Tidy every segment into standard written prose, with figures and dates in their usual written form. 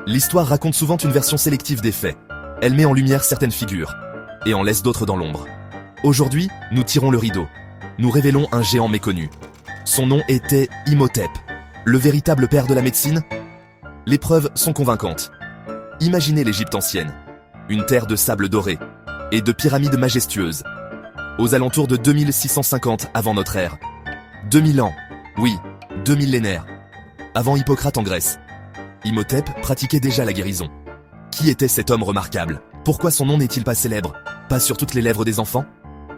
L'histoire raconte souvent une version sélective des faits. Elle met en lumière certaines figures, et en laisse d'autres dans l'ombre. Aujourd'hui, nous tirons le rideau. Nous révélons un géant méconnu. Son nom était Imhotep, le véritable père de la médecine. Les preuves sont convaincantes. Imaginez l'Égypte ancienne, une terre de sable doré et de pyramides majestueuses, aux alentours de 2650 avant notre ère. 2000 ans, oui, 2 millénaires, avant Hippocrate en Grèce. Imhotep pratiquait déjà la guérison. Qui était cet homme remarquable? Pourquoi son nom n'est-il pas célèbre, pas sur toutes les lèvres des enfants?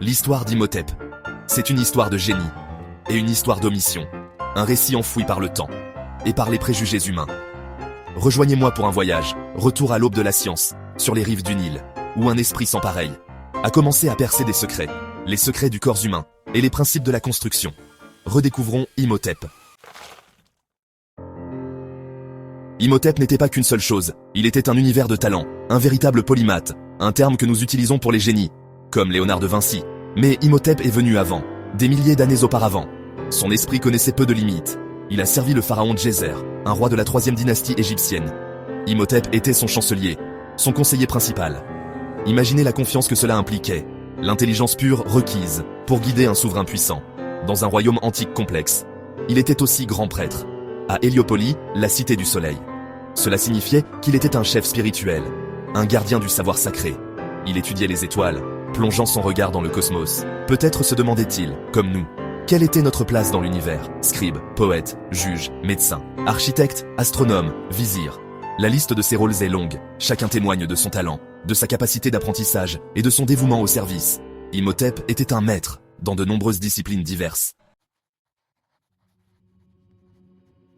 L'histoire d'Imhotep, c'est une histoire de génie et une histoire d'omission, un récit enfoui par le temps et par les préjugés humains. Rejoignez-moi pour un voyage, retour à l'aube de la science, sur les rives du Nil, où un esprit sans pareil a commencé à percer des secrets, les secrets du corps humain et les principes de la construction. Redécouvrons Imhotep. Imhotep n'était pas qu'une seule chose, il était un univers de talent, un véritable polymathe, un terme que nous utilisons pour les génies, comme Léonard de Vinci. Mais Imhotep est venu avant, des milliers d'années auparavant. Son esprit connaissait peu de limites. Il a servi le pharaon Djéser, un roi de la 3e dynastie égyptienne. Imhotep était son chancelier, son conseiller principal. Imaginez la confiance que cela impliquait, l'intelligence pure requise pour guider un souverain puissant, dans un royaume antique complexe. Il était aussi grand prêtre, à Héliopolis, la cité du soleil. Cela signifiait qu'il était un chef spirituel, un gardien du savoir sacré. Il étudiait les étoiles, plongeant son regard dans le cosmos. Peut-être se demandait-il, comme nous, quelle était notre place dans l'univers? Scribe, poète, juge, médecin, architecte, astronome, vizir. La liste de ses rôles est longue, chacun témoigne de son talent, de sa capacité d'apprentissage et de son dévouement au service. Imhotep était un maître, dans de nombreuses disciplines diverses.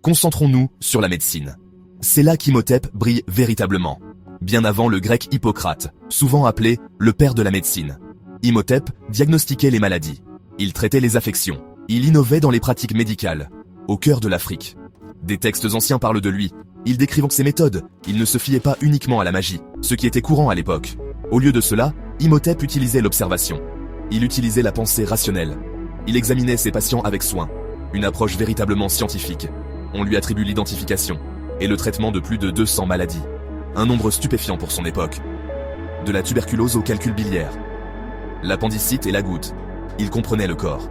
Concentrons-nous sur la médecine. C'est là qu'Imhotep brille véritablement. Bien avant le grec Hippocrate, souvent appelé le père de la médecine. Imhotep diagnostiquait les maladies. Il traitait les affections. Il innovait dans les pratiques médicales, au cœur de l'Afrique. Des textes anciens parlent de lui. Ils décrivent ses méthodes. Il ne se fiait pas uniquement à la magie, ce qui était courant à l'époque. Au lieu de cela, Imhotep utilisait l'observation. Il utilisait la pensée rationnelle. Il examinait ses patients avec soin. Une approche véritablement scientifique. On lui attribue l'identification et le traitement de plus de 200 maladies. Un nombre stupéfiant pour son époque. De la tuberculose au calcul biliaire, l'appendicite et la goutte. Il comprenait le corps,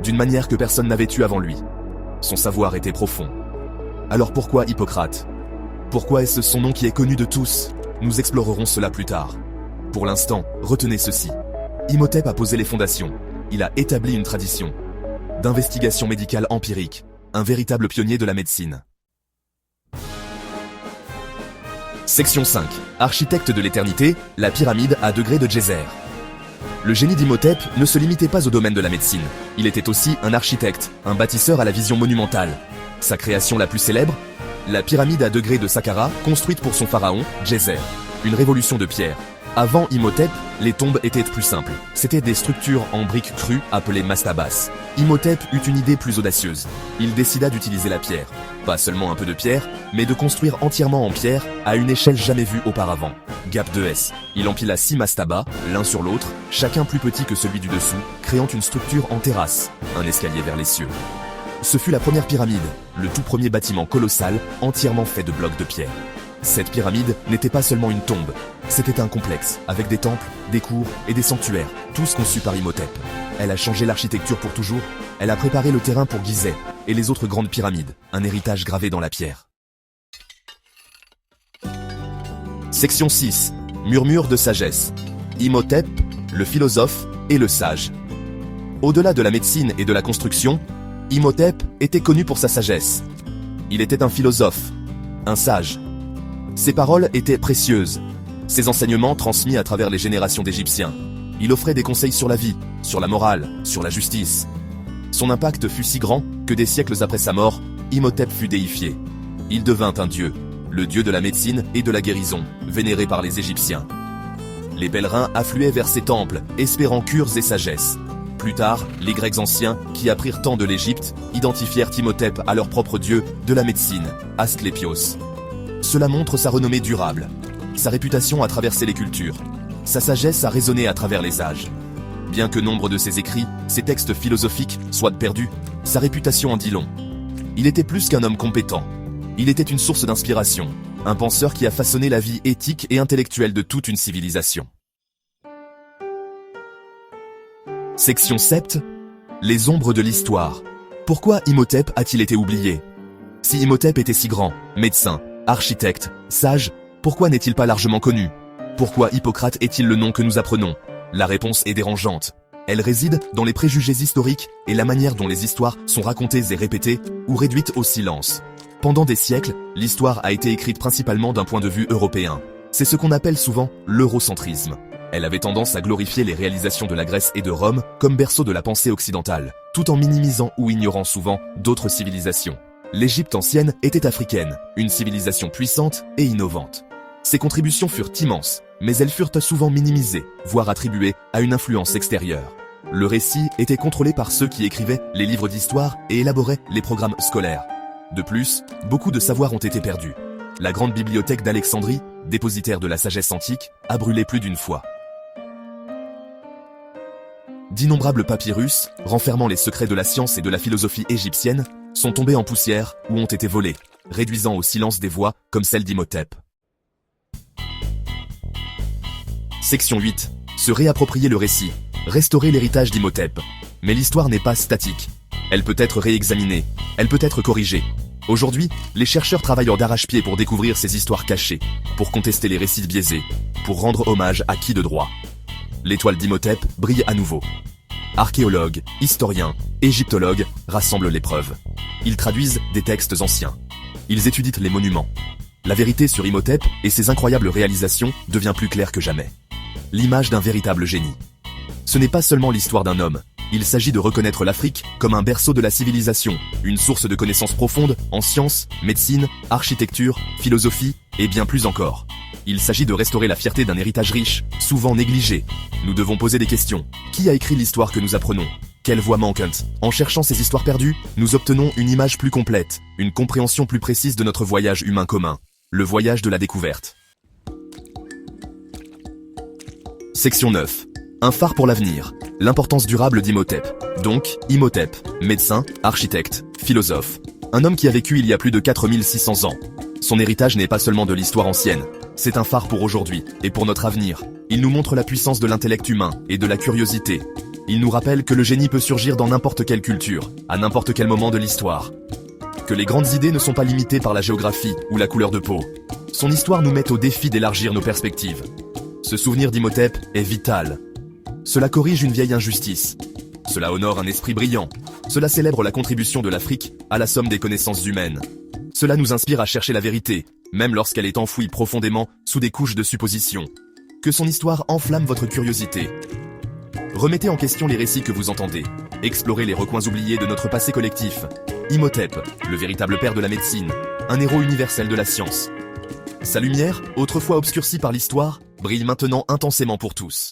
d'une manière que personne n'avait eue avant lui. Son savoir était profond. Alors pourquoi Hippocrate? Pourquoi est-ce son nom qui est connu de tous? Nous explorerons cela plus tard. Pour l'instant, retenez ceci. Imhotep a posé les fondations. Il a établi une tradition d'investigation médicale empirique, un véritable pionnier de la médecine. Section 5. Architecte de l'éternité, la pyramide à degrés de Djéser. Le génie d'Imhotep ne se limitait pas au domaine de la médecine. Il était aussi un architecte, un bâtisseur à la vision monumentale. Sa création la plus célèbre, la pyramide à degrés de Saqqara, construite pour son pharaon, Djéser. Une révolution de pierre. Avant Imhotep, les tombes étaient plus simples. C'étaient des structures en briques crues appelées mastabas. Imhotep eut une idée plus audacieuse. Il décida d'utiliser la pierre. Pas seulement un peu de pierre, mais de construire entièrement en pierre à une échelle jamais vue auparavant. Gap 2S. Il empila 6 mastabas, l'un sur l'autre, chacun plus petit que celui du dessous, créant une structure en terrasse, un escalier vers les cieux. Ce fut la première pyramide, le tout premier bâtiment colossal, entièrement fait de blocs de pierre. Cette pyramide n'était pas seulement une tombe, c'était un complexe, avec des temples, des cours et des sanctuaires, tous conçus par Imhotep. Elle a changé l'architecture pour toujours, elle a préparé le terrain pour Gizeh et les autres grandes pyramides, un héritage gravé dans la pierre. Section 6. Murmure de sagesse. Imhotep, le philosophe et le sage. Au-delà de la médecine et de la construction, Imhotep était connu pour sa sagesse. Il était un philosophe, un sage. Ses paroles étaient précieuses. Ses enseignements transmis à travers les générations d'Égyptiens. Il offrait des conseils sur la vie, sur la morale, sur la justice. Son impact fut si grand que des siècles après sa mort, Imhotep fut déifié. Il devint un dieu, le dieu de la médecine et de la guérison, vénéré par les Égyptiens. Les pèlerins affluaient vers ses temples, espérant cures et sagesse. Plus tard, les Grecs anciens, qui apprirent tant de l'Égypte, identifièrent Imhotep à leur propre dieu de la médecine, Asclépios. Cela montre sa renommée durable. Sa réputation a traversé les cultures. Sa sagesse a résonné à travers les âges. Bien que nombre de ses écrits, ses textes philosophiques, soient perdus, sa réputation en dit long. Il était plus qu'un homme compétent. Il était une source d'inspiration, un penseur qui a façonné la vie éthique et intellectuelle de toute une civilisation. Section 7. Les ombres de l'histoire. Pourquoi Imhotep a-t-il été oublié? Si Imhotep était si grand, médecin, architecte, sage, pourquoi n'est-il pas largement connu? Pourquoi Hippocrate est-il le nom que nous apprenons? La réponse est dérangeante. Elle réside dans les préjugés historiques et la manière dont les histoires sont racontées et répétées, ou réduites au silence. Pendant des siècles, l'histoire a été écrite principalement d'un point de vue européen. C'est ce qu'on appelle souvent l'eurocentrisme. Elle avait tendance à glorifier les réalisations de la Grèce et de Rome comme berceau de la pensée occidentale, tout en minimisant ou ignorant souvent d'autres civilisations. L'Égypte ancienne était africaine, une civilisation puissante et innovante. Ses contributions furent immenses, mais elles furent souvent minimisées, voire attribuées à une influence extérieure. Le récit était contrôlé par ceux qui écrivaient les livres d'histoire et élaboraient les programmes scolaires. De plus, beaucoup de savoirs ont été perdus. La grande bibliothèque d'Alexandrie, dépositaire de la sagesse antique, a brûlé plus d'une fois. D'innombrables papyrus, renfermant les secrets de la science et de la philosophie égyptienne, sont tombés en poussière ou ont été volés, réduisant au silence des voix comme celle d'Imhotep. Section 8. Se réapproprier le récit. Restaurer l'héritage d'Imhotep. Mais l'histoire n'est pas statique. Elle peut être réexaminée. Elle peut être corrigée. Aujourd'hui, les chercheurs travaillent d'arrache-pied pour découvrir ces histoires cachées, pour contester les récits biaisés, pour rendre hommage à qui de droit. L'étoile d'Imhotep brille à nouveau. Archéologues, historiens, égyptologues rassemblent les preuves. Ils traduisent des textes anciens. Ils étudient les monuments. La vérité sur Imhotep et ses incroyables réalisations devient plus claire que jamais. L'image d'un véritable génie. Ce n'est pas seulement l'histoire d'un homme. Il s'agit de reconnaître l'Afrique comme un berceau de la civilisation, une source de connaissances profondes en sciences, médecine, architecture, philosophie et bien plus encore. Il s'agit de restaurer la fierté d'un héritage riche, souvent négligé. Nous devons poser des questions. Qui a écrit l'histoire que nous apprenons? Quelle voix manque? En cherchant ces histoires perdues, nous obtenons une image plus complète, une compréhension plus précise de notre voyage humain commun. Le voyage de la découverte. Section 9. Un phare pour l'avenir. L'importance durable d'Imhotep. Donc, Imhotep, médecin, architecte, philosophe. Un homme qui a vécu il y a plus de 4600 ans. Son héritage n'est pas seulement de l'histoire ancienne. C'est un phare pour aujourd'hui et pour notre avenir. Il nous montre la puissance de l'intellect humain et de la curiosité. Il nous rappelle que le génie peut surgir dans n'importe quelle culture, à n'importe quel moment de l'histoire. Que les grandes idées ne sont pas limitées par la géographie ou la couleur de peau. Son histoire nous met au défi d'élargir nos perspectives. Ce souvenir d'Imhotep est vital. Cela corrige une vieille injustice. Cela honore un esprit brillant. Cela célèbre la contribution de l'Afrique à la somme des connaissances humaines. Cela nous inspire à chercher la vérité, même lorsqu'elle est enfouie profondément sous des couches de suppositions. Que son histoire enflamme votre curiosité. Remettez en question les récits que vous entendez. Explorez les recoins oubliés de notre passé collectif. Imhotep, le véritable père de la médecine, un héros universel de la science. Sa lumière, autrefois obscurcie par l'histoire, brille maintenant intensément pour tous.